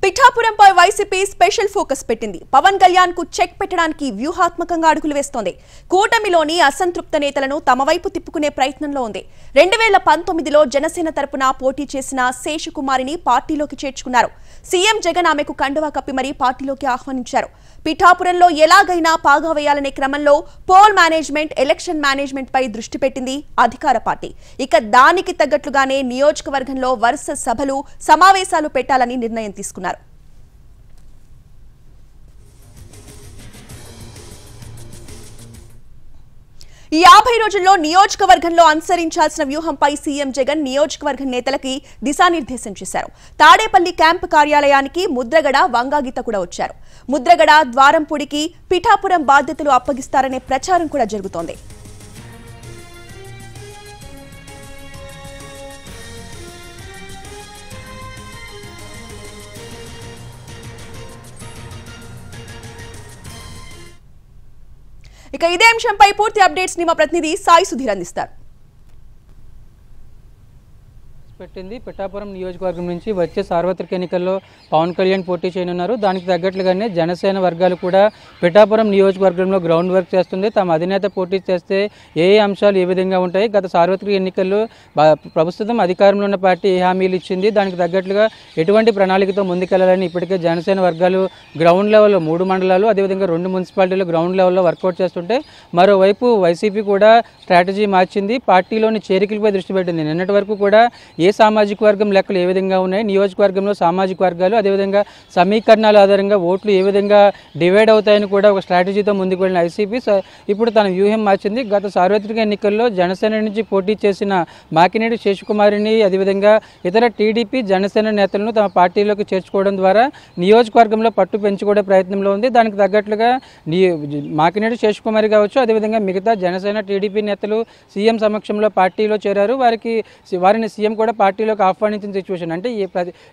పిఠాపురంపై YCP special focus పెట్టింది. పవన్ కళ్యాణ్ కు check పెట్టడానికి వ్యూహాత్మకంగా అడుగులు వేస్తోంది. కూటమిలోని అసంతృప్త నేతలను తమ వైపు తిప్పుకునే ప్రయత్నంలో ఉంది. 2019లో జనసేన తరపున పోటీ చేసిన శేషకుమారిని పార్టీలోకి చేర్చుకున్నారు. సీఎం జగన్ ఆమెకు కండువా కప్పి మరీ పార్టీలోకి ఆహ్వానించారు. పిఠాపురంలో ఎలాగైనా పాగా వేయాలనే క్రమంలో పోల్ మేనేజ్మెంట్, ఎలక్షన్ మేనేజ్మెంట్ పై దృష్టి పెట్టింది అధికార పార్టీ. ఇక దానికి తగ్గట్లుగానే నియోజకవర్గంలో వరుస సభలు, సమావేశాలు పెట్టాలని నిర్ణయం తీసుకున్నారు. ఈ 50 రోజుల్లో నియోజకవర్గంలో అనుసరించాల్సిన వ్యూహంపై సీఎం జగన్ నియోజకవర్గం నేతలకి దిశానిర్దేశం చేశారు. తాడేపల్లి క్యాంపు కార్యాలయానికి ముద్రగడ, వంగాగీత కూడా వచ్చారు. ముద్రగడ, ద్వారంపూడికి పిఠాపురం బాధ్యతలు అప్పగిస్తారనే ప్రచారం కూడా జరుగుతోంది. ఇక ఇదే అంశంపై పూర్తి అప్డేట్స్ ని మా ప్రతినిధి సాయి సుధీర్ అందిస్తారు. పెట్టింది పిఠాపురం నియోజకవర్గం నుంచి వచ్చే సార్వత్రిక ఎన్నికల్లో పవన్ కళ్యాణ్ పోటీ చేయనున్నారు. దానికి తగ్గట్లుగానే జనసేన వర్గాలు కూడా పిఠాపురం నియోజకవర్గంలో గ్రౌండ్ వర్క్ చేస్తుంది. తమ అధినేత పోటీ చేస్తే ఏ అంశాలు ఏ విధంగా ఉంటాయి, గత సార్వత్రిక ఎన్నికల్లో ప్రస్తుతం అధికారంలో ఉన్న పార్టీ ఏ హామీలు ఇచ్చింది, దానికి తగ్గట్లుగా ఎటువంటి ప్రణాళికతో ముందుకెళ్లాలని ఇప్పటికే జనసేన వర్గాలు గ్రౌండ్ లెవెల్లో 3 మండలాలు, అదేవిధంగా 2 మున్సిపాలిటీలు గ్రౌండ్ లెవెల్లో వర్కౌట్ చేస్తుంటే, మరోవైపు వైసీపీ కూడా స్ట్రాటజీ మార్చింది. పార్టీలోని చేరికలపై దృష్టి పెట్టింది. నిన్నటి వరకు కూడా ఏ సామాజిక వర్గం లెక్కలు ఏ విధంగా ఉన్నాయి, నియోజకవర్గంలో సామాజిక వర్గాలు, అదేవిధంగా సమీకరణాల ఆధారంగా ఓట్లు ఏ విధంగా డివైడ్ అవుతాయని కూడా ఒక స్ట్రాటజీతో ముందుకు వెళ్ళిన వైసీపీ ఇప్పుడు తన వ్యూహం మార్చింది. గత సార్వత్రిక ఎన్నికల్లో జనసేన నుంచి పోటీ చేసిన మాకినేడి శేషకుమారిని, అదేవిధంగా ఇతర టీడీపీ, జనసేన నేతలను తమ పార్టీలోకి చేర్చుకోవడం ద్వారా నియోజకవర్గంలో పట్టు పెంచుకోవడే ప్రయత్నంలో ఉంది. దానికి తగ్గట్లుగా మాకినేడి శేషకుమారి కావచ్చు, అదేవిధంగా మిగతా జనసేన, టీడీపీ నేతలు సీఎం సమక్షంలో పార్టీలో చేరారు. వారిని సీఎం కూడా పార్టీలోకి ఆహ్వానించిన సిచ్యువేషన్. అంటే ఈ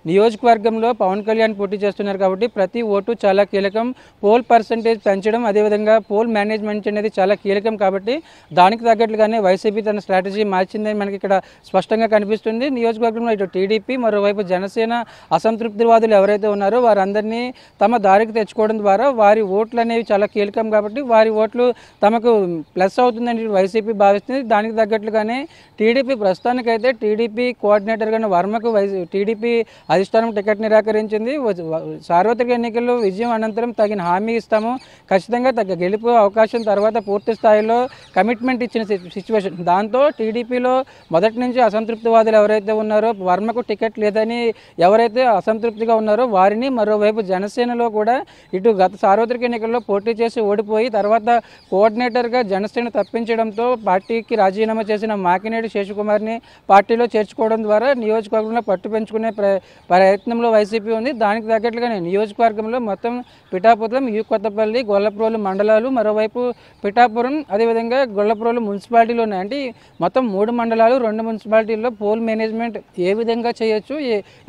నియోజకవర్గంలో పవన్ కళ్యాణ్ పోటీ చేస్తున్నారు కాబట్టి ప్రతి ఓటు చాలా కీలకం. పోల్ పర్సంటేజ్ పెంచడం, అదేవిధంగా పోల్ మేనేజ్మెంట్ అనేది చాలా కీలకం. కాబట్టి దానికి తగ్గట్లుగానే వైసీపీ తన స్ట్రాటజీ మార్చిందని మనకి ఇక్కడ స్పష్టంగా కనిపిస్తుంది. నియోజకవర్గంలో ఇటు టీడీపీ, మరోవైపు జనసేన అసంతృప్తివాదులు ఎవరైతే ఉన్నారో వారందరినీ తమ దారికి తెచ్చుకోవడం ద్వారా వారి ఓట్లు అనేవి చాలా కీలకం కాబట్టి వారి ఓట్లు తమకు ప్లస్ అవుతుందని వైసీపీ భావిస్తుంది. దానికి తగ్గట్లుగానే టీడీపీ ప్రస్తుతానికైతే టీడీపీ కోఆర్డినేటర్గా వర్మకు టీడీపీ అధిష్టానం టికెట్ నిరాకరించింది. సార్వత్రిక ఎన్నికల్లో విజయం అనంతరం తగిన హామీ ఇస్తాము, ఖచ్చితంగా గెలుపు అవకాశం తర్వాత పూర్తి స్థాయిలో కమిట్మెంట్ ఇచ్చిన సిచ్యువేషన్. దాంతో టీడీపీలో మొదటి నుంచి అసంతృప్తివాదులు ఎవరైతే ఉన్నారో, వర్మకు టికెట్ లేదని ఎవరైతే అసంతృప్తిగా ఉన్నారో వారిని, మరోవైపు జనసేనలో కూడా ఇటు గత సార్వత్రిక ఎన్నికల్లో పోటీ చేసి ఓడిపోయి తర్వాత కోఆర్డినేటర్గా జనసేన తప్పించడంతో పార్టీకి రాజీనామా చేసిన మాకినేడి శేషకుమార్ని పార్టీలో చేర్చుకోవడం ద్వారా నియోజకవర్గంలో పట్టు పెంచుకునే ప్రయత్నంలో వైసీపీ ఉంది. దానికి తగ్గట్లుగానే నియోజకవర్గంలో మొత్తం పిఠాపురం, కొత్తపల్లి, గొల్లప్రోలు మండలాలు, మరోవైపు పిఠాపురం, అదేవిధంగా గొల్లప్రోలు మున్సిపాలిటీలు ఉన్నాయి. అంటే మొత్తం 3 మండలాలు, 2 మున్సిపాలిటీల్లో పోల్ మేనేజ్మెంట్ ఏ విధంగా చేయొచ్చు,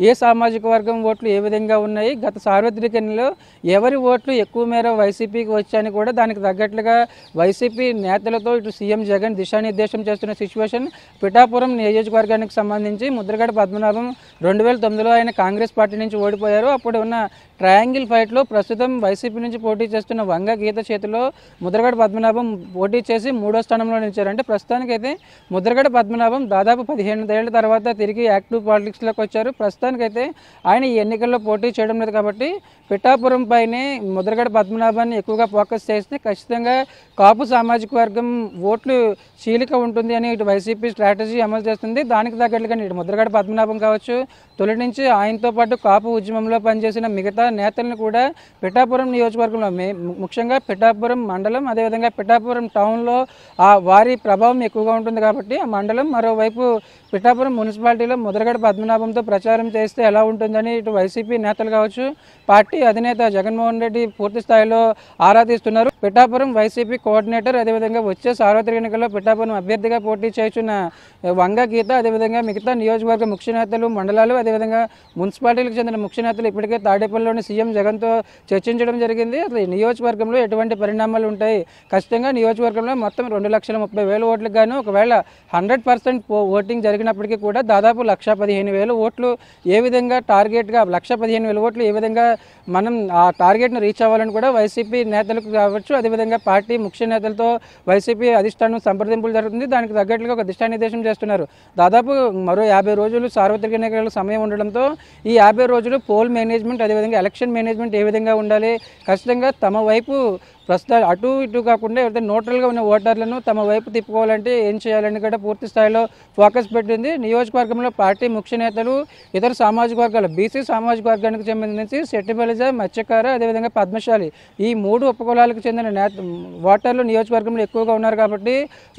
ఏ సామాజిక వర్గం ఓట్లు ఏ విధంగా ఉన్నాయి, గత సార్వత్రిక ఎన్నికల్లో ఎవరి ఓట్లు ఎక్కువ మేర వైసీపీకి వచ్చాయని కూడా దానికి తగ్గట్లుగా వైసీపీ నేతలతో ఇటు సీఎం జగన్ దిశానిర్దేశం చేస్తున్న సిచ్యువేషన్. పిఠాపురం నియోజకవర్గానికి సంబంధించి ముద్రగడ పద్మనాభం 2009లో ఆయన కాంగ్రెస్ పార్టీ నుంచి ఓడిపోయారు. అప్పుడు ఉన్న ట్రయాంగిల్ ఫైట్లో ప్రస్తుతం వైసీపీ నుంచి పోటీ చేస్తున్న వంగగీత చేతిలో ముద్రగడ పద్మనాభం పోటీ చేసి 3వ స్థానంలో నిలిచారు. అంటే ప్రస్తుతానికైతే ముద్రగడ పద్మనాభం దాదాపు 15 ఏళ్ల తర్వాత తిరిగి యాక్టివ్ పాలిటిక్స్లోకి వచ్చారు. ప్రస్తుతానికైతే ఆయన ఈ ఎన్నికల్లో పోటీ చేయడం లేదు కాబట్టి పిఠాపురం పైనే ముద్రగడ పద్మనాభాన్ని ఎక్కువగా ఫోకస్ చేస్తే ఖచ్చితంగా కాపు సామాజిక వర్గం ఓట్లు చీలిక ఉంటుంది అని ఇటు వైసీపీ స్ట్రాటజీ అమలు చేస్తుంది. దానికి తగ్గట్లుగా ఇటు ముద్రగడ పద్మనాభం కావచ్చు, తొలి నుంచి ఆయనతో పాటు కాపు ఉద్యమంలో పనిచేసిన మిగతా నేతలను కూడా పిఠాపురం నియోజకవర్గంలో ముఖ్యంగా పిఠాపురం మండలం, అదేవిధంగా పిఠాపురం టౌన్లో వారి ప్రభావం ఎక్కువగా ఉంటుంది కాబట్టి ఆ మండలం, మరోవైపు పిఠాపురం మున్సిపాలిటీలో ముద్రగడ పద్మనాభంతో ప్రచారం చేస్తే ఎలా ఉంటుందని ఇటు వైసీపీ నేతలు కావచ్చు, పార్టీ అధినేత జగన్మోహన్ రెడ్డి పూర్తి స్థాయిలో ఆరా తీస్తున్నారు. పిఠాపురం వైసీపీ కోఆర్డినేటర్, అదేవిధంగా వచ్చే సార్వత్రిక ఎన్నికల్లో పిఠాపురం అభ్యర్థిగా పోటీ చేస్తున్న వంగగీత, అదేవిధంగా మిగతా నియోజకవర్గ ముఖ్య నేతలు, మండలాలు, అదేవిధంగా మున్సిపాలిటీలకు చెందిన ముఖ్య నేతలు ఇప్పటికే తాడేపల్లిలోని సీఎం జగన్తో చర్చించడం జరిగింది. అసలు ఈ నియోజకవర్గంలో ఎటువంటి పరిణామాలు ఉంటాయి, ఖచ్చితంగా నియోజకవర్గంలో మొత్తం 2,30,000 ఓట్లకు గాను ఒకవేళ 100% ఓటింగ్ జరిగినప్పటికీ కూడా దాదాపు 1,15,000 ఓట్లు ఏ విధంగా టార్గెట్గా 1,15,000 ఓట్లు ఏ విధంగా మనం ఆ టార్గెట్ను రీచ్ అవ్వాలని కూడా వైసీపీ నేతలకు కావచ్చు, అదేవిధంగా పార్టీ ముఖ్య నేతలతో వైసీపీ అధిష్టానం సంప్రదింపులు జరుగుతుంది. దానికి తగ్గట్లుగా ఒక దిశానిర్దేశం చేస్తున్నారు. దాదాపు మరో 50 రోజులు సార్వత్రిక ఎన్నికల సమయం ఉండడంతో ఈ 50 రోజులు పోల్ మేనేజ్మెంట్, అదేవిధంగా ఎలక్షన్ మేనేజ్మెంట్ ఏ విధంగా ఉండాలి, ఖచ్చితంగా తమ వైపు ప్రస్తుతం అటు ఇటు కాకుండా ఎవరైతే న్యూట్రల్గా ఉన్న ఓటర్లను తమ వైపు తిప్పుకోవాలంటే ఏం చేయాలని కూడా పూర్తి స్థాయిలో ఫోకస్ పెట్టింది. నియోజకవర్గంలో పార్టీ ముఖ్య నేతలు, ఇతర సామాజిక వర్గాలు, బీసీ సామాజిక వర్గానికి సంబంధించి సెట్టిబలిజ, మత్స్యకార, అదేవిధంగా పద్మశాలి ఈ 3 ఉపకులాలకు చెందిన ఓటర్లు నియోజకవర్గంలో ఎక్కువగా ఉన్నారు కాబట్టి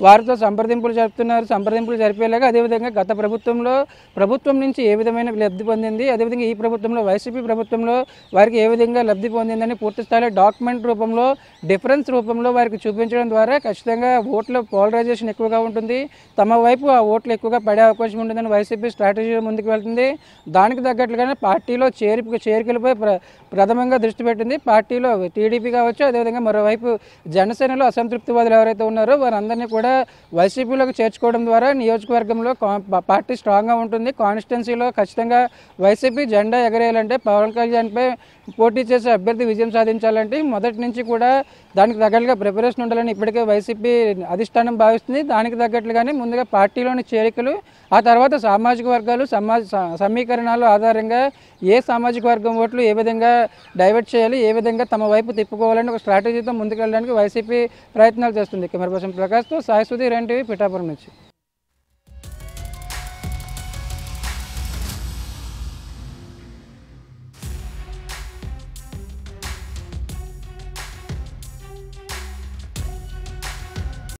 వారితో సంప్రదింపులు జరుపుతున్నారు. సంప్రదింపులు జరిపేలాగా అదేవిధంగా గత ప్రభుత్వం నుంచి ఏ విధమైన లబ్ధి పొందింది, అదేవిధంగా ఈ ప్రభుత్వంలో వైసీపీ ప్రభుత్వంలో వారికి ఏ విధంగా లబ్ధి పొందిందని పూర్తి స్థాయిలో డాక్యుమెంట్ రూపంలో, డిఫరెన్స్ రూపంలో వారికి చూపించడం ద్వారా ఖచ్చితంగా ఓట్ల పోలరైజేషన్ ఎక్కువగా ఉంటుంది, తమ వైపు ఆ ఓట్లు ఎక్కువగా పడే అవకాశం ఉంటుందని వైసీపీ స్ట్రాటజీ ముందుకు వెళ్తుంది. దానికి తగ్గట్లుగానే పార్టీలో చేరికలపై ప్రథమంగా దృష్టి పెట్టింది. పార్టీలో టీడీపీ కావచ్చు, అదేవిధంగా మరోవైపు జనసేనలో అసంతృప్తివాదులు ఎవరైతే ఉన్నారో వారందరినీ కూడా వైసీపీలోకి చేర్చుకోవడం ద్వారా నియోజకవర్గంలో పార్టీ స్ట్రాంగ్గా ఉంటుంది. కాన్స్టిట్యున్సీలో ఖచ్చితంగా వైసీపీ జెండా ఎగరేయాలంటే, పవన్ కళ్యాణ్పై పోటీ చేసే అభ్యర్థి విజయం సాధించాలంటే మొదటి నుంచి కూడా దానికి తగ్గట్లుగా ప్రిపరేషన్ ఉండాలని ఇప్పటికే వైసీపీ అధిష్టానం భావిస్తుంది. దానికి తగ్గట్లుగానే ముందుగా పార్టీలోని చేరికలు, ఆ తర్వాత సామాజిక వర్గాలు, సమీకరణాలు ఆధారంగా ఏ సామాజిక వర్గం ఓట్లు ఏ విధంగా డైవర్ట్ చేయాలి, ఏ విధంగా తమ వైపు తిప్పుకోవాలని ఒక స్ట్రాటజీతో ముందుకెళ్ళడానికి వైసీపీ ప్రయత్నాలు చేస్తుంది. కెమెరా పర్సన్ ప్రకాష్తో సాయి సుధీర్, ఎన్టీవీ, పిఠాపురం నుంచి.